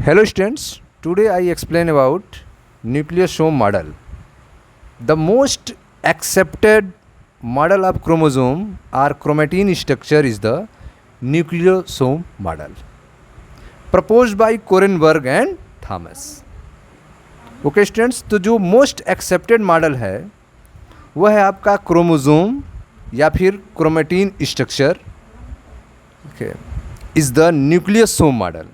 Hello students, today I explain about nucleosome model. The most accepted model of chromosome or chromatin structure is the nucleosome model proposed by Korenberg and Thomas. Okay students, तो जो most accepted model है वह है आपका chromosome या फिर chromatin structure is the nucleosome model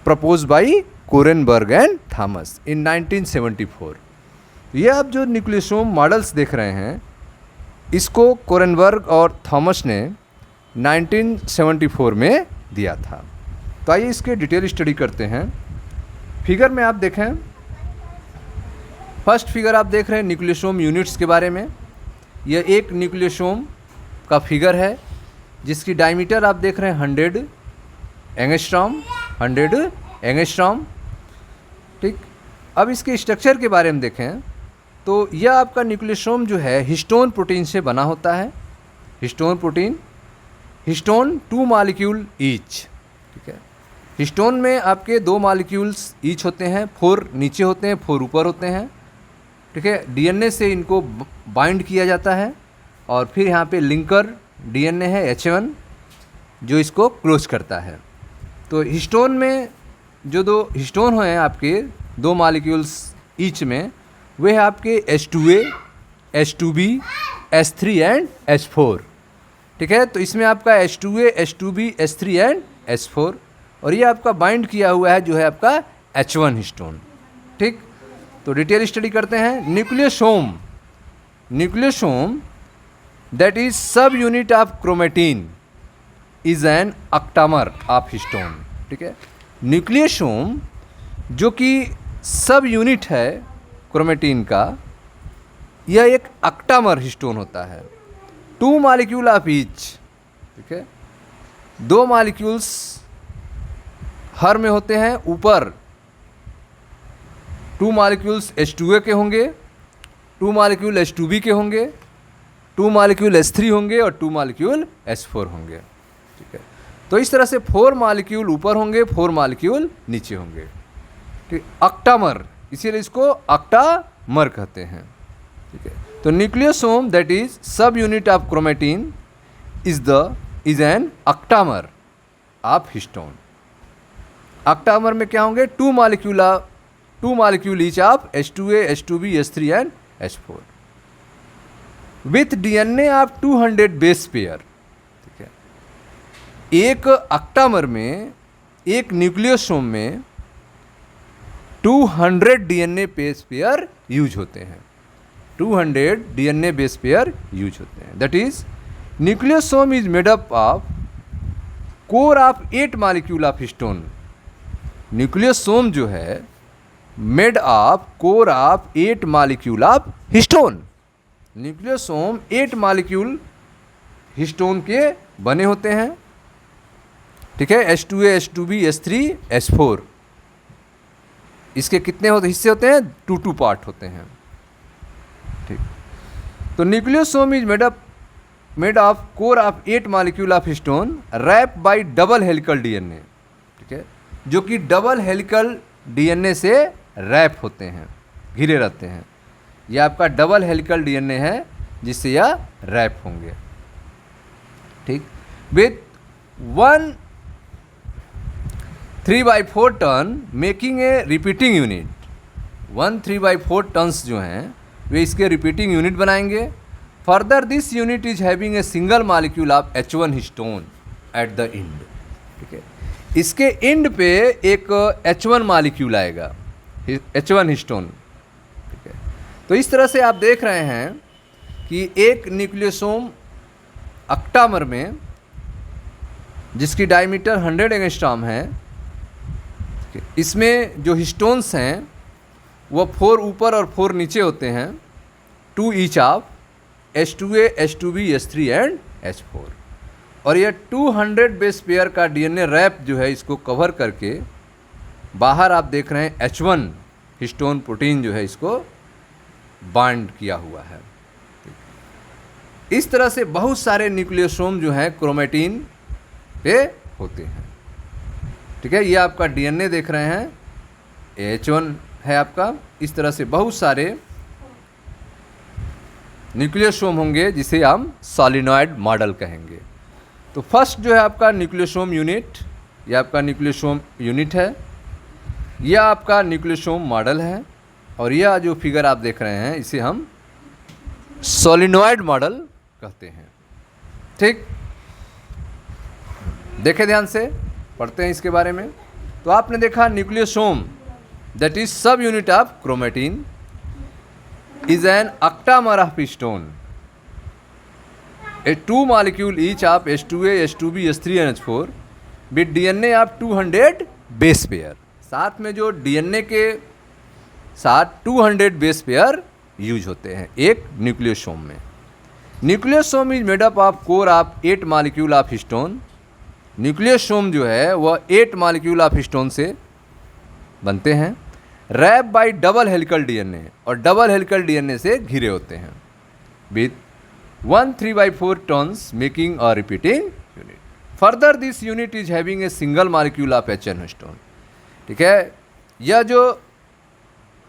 propose by Kornberg and Thomas in 1974. ये आप जो न्यूक्लियोसोम मॉडल्स देख रहे हैं इसको कोरेनबर्ग और थॉमस ने 1974 में दिया था. तो आइए इसके डिटेल स्टडी करते हैं. फिगर में आप देखें, फर्स्ट फिगर आप देख रहे हैं न्यूक्लियोसोम यूनिट्स के बारे में. यह एक न्यूक्लियोसोम का फिगर है जिसकी डायमीटर आप देख रहे हैं 100 एंगस्ट्रॉम. ठीक, अब इसके स्ट्रक्चर के बारे में देखें तो यह आपका न्यूक्लियोसोम जो है हिस्टोन प्रोटीन से बना होता है. Histone protein, histone 2 molecule each. ठीक है, हिस्टोन में आपके 2 मॉलिक्यूल्स ईच होते हैं, 4 नीचे होते हैं, 4 ऊपर होते हैं. ठीक है, डीएनए से इनको बाइंड किया जाता है और फिर यहाँ पे लिंकर डीएनए है H1 जो इसको क्लोज करता है. तो हिस्टोन में जो 2 हिस्टोन हैं आपके 2 मॉलिक्यूल्स ईच में, वे है आपके H2A, H2B, H3 and H4. ठीक है, तो इसमें आपका H2A, H2B, H3 and H4 और ये आपका बाइंड किया हुआ है जो है आपका H1 हिस्टोन. ठीक, तो डिटेल स्टडी करते हैं. न्यूक्लियोसोम दैट इज सब unit of chromatin is an octamer of histone. ठीक है, न्यूक्लियोसोम जो कि सब यूनिट है क्रोमेटिन का, यह एक ऑक्टामर हिस्टोन होता है. 2 मॉलिक्यूल ऑफ ईच. ठीक है, 2 मॉलिक्यूल्स हर में होते हैं. ऊपर 2 मॉलिक्यूल्स H2A के होंगे, 2 मॉलिक्यूल H2B के होंगे, 2 मॉलिक्यूल H3 होंगे और 2 मॉलिक्यूल H4 होंगे. ठीक है, तो इस तरह से 4 मॉलिक्यूल ऊपर होंगे, 4 मॉलिक्यूल नीचे होंगे. ठीक, ऑक्टामर, इसीलिए इसको ऑक्टामर कहते हैं. ठीक है, तो न्यूक्लियोसोम दैट इज सब unit of chromatin is an octamer of histone. Octamer में क्या होंगे? 2 molecule each of H2A, H2B, H3 and H4 with DNA of 200 base pair. ठीक है, एक ऑक्टामर में, एक न्यूक्लियोसोम में 200 डीएनए बेस पेयर यूज होते हैं. 200 डीएनए बेस पेयर यूज होते हैं. That is nucleosome is made up of core of 8 molecule of histone. Nucleosome जो है made of core of 8 molecule of histone. Nucleosome 8 molecule histone के बने होते हैं. ठीक है, H2A, H2B, H3, H4. इसके कितने हिस्से होते हैं? 2 पार्ट होते हैं. ठीक, तो nucleosome is made of core of 8 molecule of histone wrap by double helical DNA. ठीक है, जो कि डबल हेलिकल डीएनए से रैप होते हैं, घिरे रहते हैं. यह आपका डबल हेलिकल डीएनए है जिससे यह रैप होंगे. ठीक, with 1 3/4 turn making a repeating unit. 1 3/4 turns जो हैं वे इसके रिपीटिंग यूनिट बनाएंगे. Further this unit is having a single molecule of H1 histone at the end. ठीक है, इसके एंड पे एक H1 मॉलिक्यूल आएगा, H1 हिस्टोन. ठीक है, तो इस तरह से आप देख रहे हैं कि एक न्यूक्लियोसोम ऑक्टामर में जिसकी डायमीटर 100 एंगस्ट्रॉम है, इसमें जो हिस्टोन्स हैं वह 4 ऊपर और 4 नीचे होते हैं. 2 each of H2A, H2B, H3 and H4. और यह 200 बेस पेयर का डीएनए रैप जो है इसको कवर करके बाहर आप देख रहे हैं H1 हिस्टोन प्रोटीन जो है इसको बाइंड किया हुआ है. इस तरह से बहुत सारे न्यूक्लियोसोम जो हैं क्रोमेटिन पे होते हैं. ठीक है, ये आपका डीएनए देख रहे हैं, H1 है आपका। इस तरह से बहुत सारे न्यूक्लियोसोम होंगे जिसे हम सॉलिनॉइड मॉडल कहेंगे। तो फर्स्ट जो है आपका न्यूक्लियोसोम यूनिट, यह आपका न्यूक्लियोसोम यूनिट है, यह आपका न्यूक्लियोसोम मॉडल है, और यह जो फिगर आप देख रहे हैं इसे हम सॉलिनॉइड मॉडल कहते हैं। ठीक, देखें ध्यान से, पढ़ते हैं इसके बारे में। तो आपने देखा न्यूक्लियोसोम दैट इज सब unit of chromatin is an octamer of piston, a 2 molecule each of H2A, H2B, H3 and H4 with DNA of 200 base pair। साथ में जो DNA के साथ 200 बेस पेयर यूज होते हैं एक न्यूक्लियोसोम में। Nucleosome is made up of core of 8 molecule of histone. Nucleosome जो है वह 8 मॉलिक्यूल ऑफ हिस्टोन से बनते हैं, wrap by double helical DNA, और डबल हेलिकल डीएनए से घिरे होते हैं, विथ 1 3/4 टर्न्स मेकिंग और repeating unit. Further this unit is having a single molecule of H N histone. ठीक है, यह जो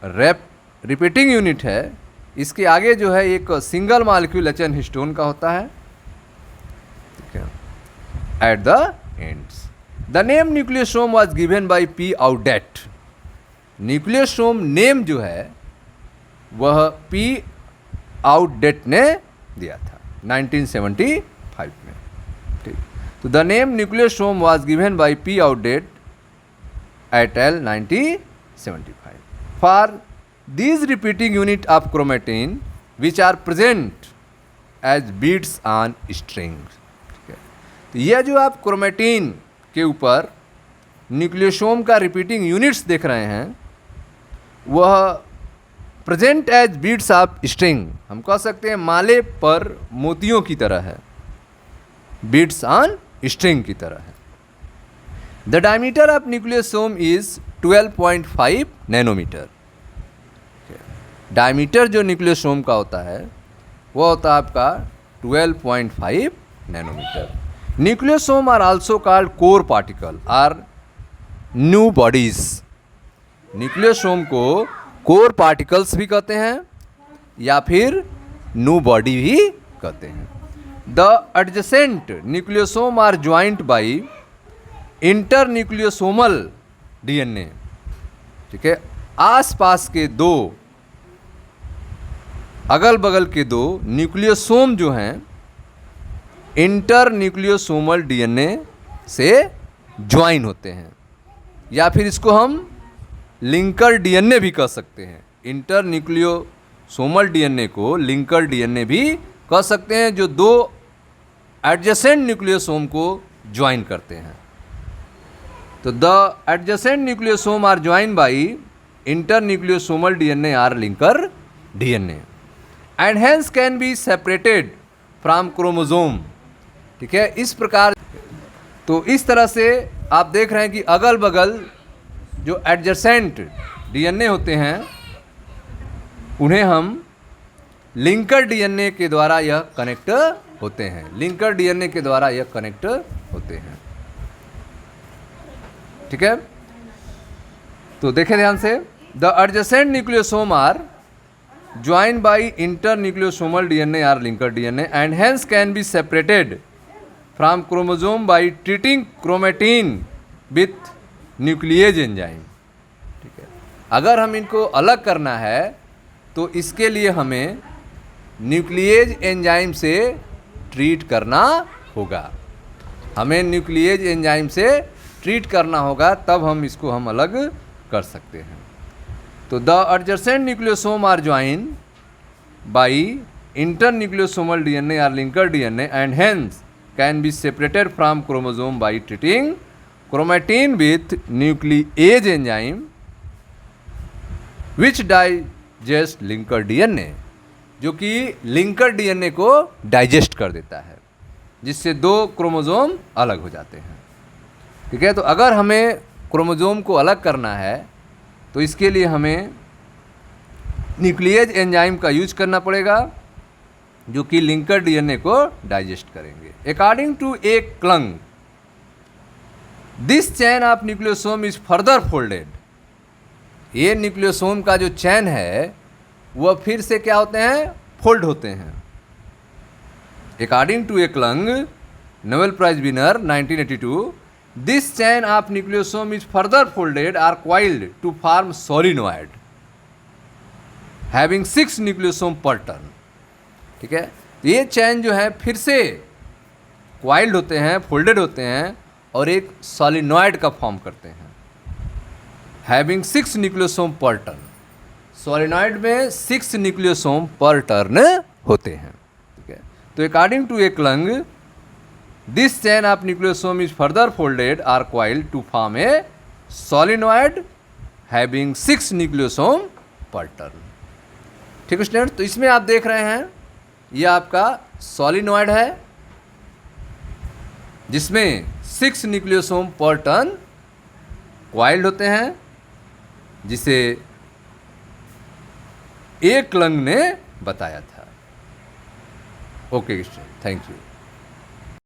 रैप रिपीटिंग यूनिट है इसके आगे जो है एक single molecule H N histone का होता है। ठीक है, at the ends the name nucleosome was given by P Oudet. Nucleosome name जो है वह पी आउडेट ने दिया था 1975 में। ठीक, तो the name nucleosome was given by P Oudet et al 1975 for these repeating unit of chromatin which are present as beads on strings। ठीक है, तो यह जो आप क्रोमेटिन के ऊपर न्यूक्लियोसोम का रिपीटिंग यूनिट्स देख रहे हैं वह present as beads of string, हम कह सकते हैं माले पर मोतियों की तरह है, बीड्स ऑन स्ट्रिंग की तरह है। The diameter of nucleosome is 12.5 nanometre. Diameter जो न्यूक्लियोसोम का होता है वह होता है आपका 12.5 nanometre. Nucleosome are also called core particle or nu bodies. Nucleosome को कोर पार्टिकल्स भी कहते हैं या फिर न्यू बॉडी भी कहते हैं। The adjacent nucleosome are joint by internucleosomal DNA. ठीक है, आसपास के दो, अगल बगल के दो न्यूक्लियोसोम जो हैं इंटर न्यूक्लियोसोमल डीएनए से ज्वाइन होते हैं, या फिर इसको हम लिंकर डीएनए भी कह सकते हैं। इंटर न्यूक्लियोसोमल डीएनए को लिंकर डीएनए भी कह सकते हैं, जो दो एडजेसेंट न्यूक्लियोसोम को ज्वाइन करते हैं। तो the adjacent nucleosome are join by internucleosomal DNA are linker DNA and hence can be separated from chromosome. ठीक है, इस प्रकार, तो इस तरह से आप देख रहे हैं कि अगल बगल जो एडजेसेंट डीएनए होते हैं उन्हें हम लिंकर डीएनए के द्वारा यह कनेक्ट होते हैं, लिंकर डीएनए के द्वारा यह कनेक्ट होते हैं। ठीक है, तो देखें ध्यान से, the adjacent nucleosome are joined by internucleosomal DNA or linker DNA and hence can be separated from chromosome by treating chromatin with nuclease enzyme। ठीक है, अगर हम इनको अलग करना है तो इसके लिए हमें न्यूक्लिएज एंजाइम से ट्रीट करना होगा, हमें न्यूक्लिएज एंजाइम से ट्रीट करना होगा, तब हम इसको हम अलग कर सकते हैं। तो the adjacent nucleosome are join by internucleosomal DNA are linker DNA and hence can be separated from chromosome by treating chromatin with nuclease enzyme which digest linker DNA, जो कि लिंकर डीएनए को डाइजेस्ट कर देता है, जिससे दो chromosome अलग हो जाते हैं। ठीक है, तो अगर हमें क्रोमोसोम को अलग करना है तो इसके लिए हमें न्यूक्लिएज एंजाइम का यूज करना पड़ेगा, जो कि लिंकर डीएनए को डाइजेस्ट करेंगे। According to A Klug this chain of nucleosome is further folded. ये न्यूक्लियोसोम का जो चैन है वह फिर से क्या होते हैं, फोल्ड होते हैं। According to Klug, Nobel prize winner 1982, this chain of nucleosome is further folded or coiled to form solenoid having 6 nucleosome per turn. ठीक है, ये चैन जो है फिर से क्वाइल्ड होते हैं, फोल्डेड होते हैं और एक सोलिनॉइड का फॉर्म करते हैं। Having 6 nucleosome per turn, solenoid में 6 न्यूक्लियोसोम पर टर्न होते हैं। ठीक है, तो according to Klug, this chain of nucleosome is further folded or coiled to form a solenoid having 6 nucleosome per turn. ठीक है स्टूडेंट, तो इसमें आप देख रहे हैं यह आपका सोलिनॉइड है जिसमें 6 न्यूक्लियोसोम पर टर्न क्वाइल्ड होते हैं, जिसे एकलंग ने बताया था। Okay student, thank you.